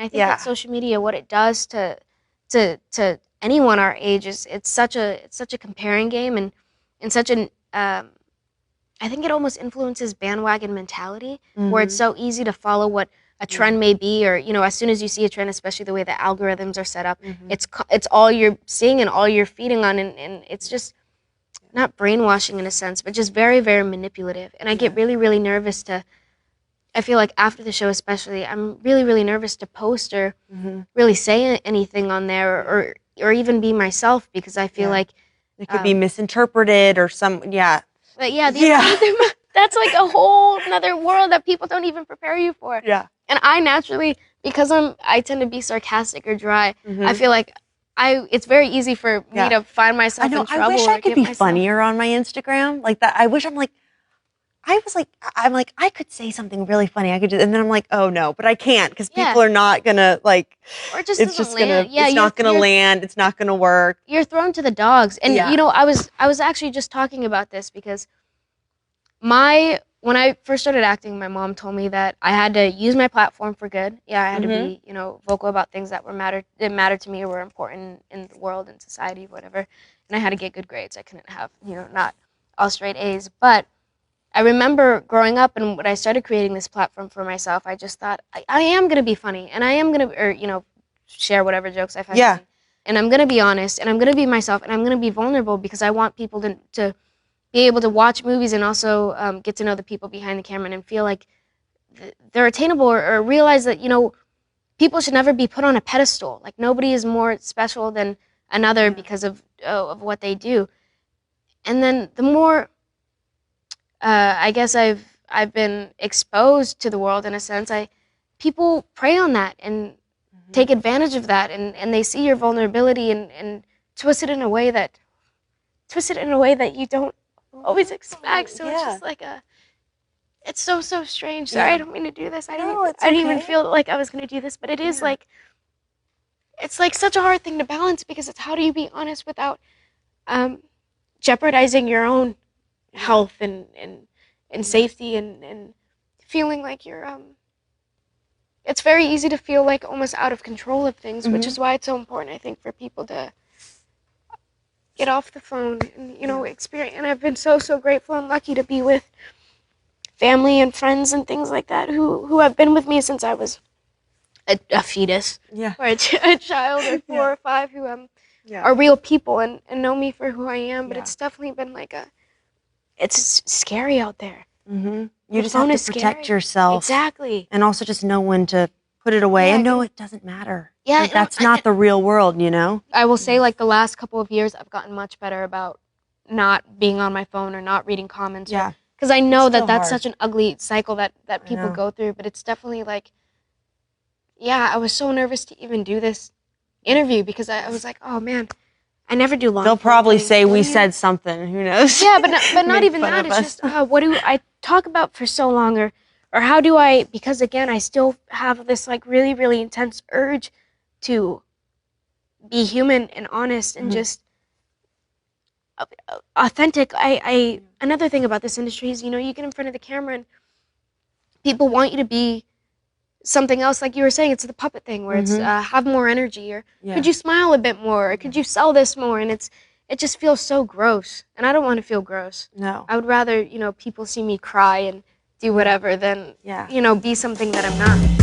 I think that social media, what it does to anyone our age is it's such a comparing game, and such an I think it almost influences bandwagon mentality, where it's so easy to follow what a trend may be, or as soon as you see a trend, especially the way the algorithms are set up, it's all you're seeing and all you're feeding on, and it's just not brainwashing in a sense, but just very, very manipulative. And I get really, really nervous I feel like after the show especially, I'm really, really nervous to post or really say anything on there, or even be myself, because I feel like it could be misinterpreted or but that's like a whole another world that people don't even prepare you for. Yeah. And I naturally, because I tend to be sarcastic or dry, I feel like it's very easy for me to find myself in trouble. I wish I could be funnier on my Instagram like that. I wish I could say something really funny. I could and then I'm like, oh no, but I can't, because people are not gonna or just it's not gonna land. It's not gonna work. You're thrown to the dogs. And I was actually just talking about this because when I first started acting, my mom told me that I had to use my platform for good. Yeah, I had to be, vocal about things that mattered to me or were important in the world and society, whatever. And I had to get good grades. I couldn't have, not all straight A's. But I remember growing up, and when I started creating this platform for myself, I just thought, I am going to be funny, and I am going to, share whatever jokes I find funny. And I'm going to be honest, and I'm going to be myself, and I'm going to be vulnerable, because I want people to be able to watch movies and also get to know the people behind the camera and feel like they're attainable, or realize that, people should never be put on a pedestal. Like, nobody is more special than another because of what they do. And then the more... I guess I've been exposed to the world in a sense. People prey on that and take advantage of that, and they see your vulnerability and twist it in a way that you don't always expect. So it's just like it's so strange. Sorry, I don't mean to do this. I didn't even feel like I was going to do this, but it is like, it's like such a hard thing to balance, because it's how do you be honest without jeopardizing your own health and safety, and feeling like you're it's very easy to feel like almost out of control of things, which is why it's so important, I think, for people to get off the phone and experience. And I've been so grateful and lucky to be with family and friends and things like that who have been with me since I was a fetus, or a child, or 4 or 5, who are real people and know me for who I am. But it's definitely been like it's scary out there. You just have to protect yourself. Exactly. And also just know when to put it away and know it doesn't matter. Yeah. That's not the real world, I will say, like, the last couple of years, I've gotten much better about not being on my phone or not reading comments. Yeah. Because I know that that's such an ugly cycle that people go through. But it's definitely like, I was so nervous to even do this interview, because I was like, oh man, I never do long. They'll probably say we said something. Who knows? Yeah, but not even that. It's just what do I talk about for so long, or how do I? Because again, I still have this like really, really intense urge to be human and honest and just authentic. Another thing about this industry is, you get in front of the camera and people want you to be something else. Like you were saying, it's the puppet thing where it's have more energy, or could you smile a bit more, or could you sell this more? And it just feels so gross, and I don't want to feel gross. No. I would rather, people see me cry and do whatever than, be something that I'm not.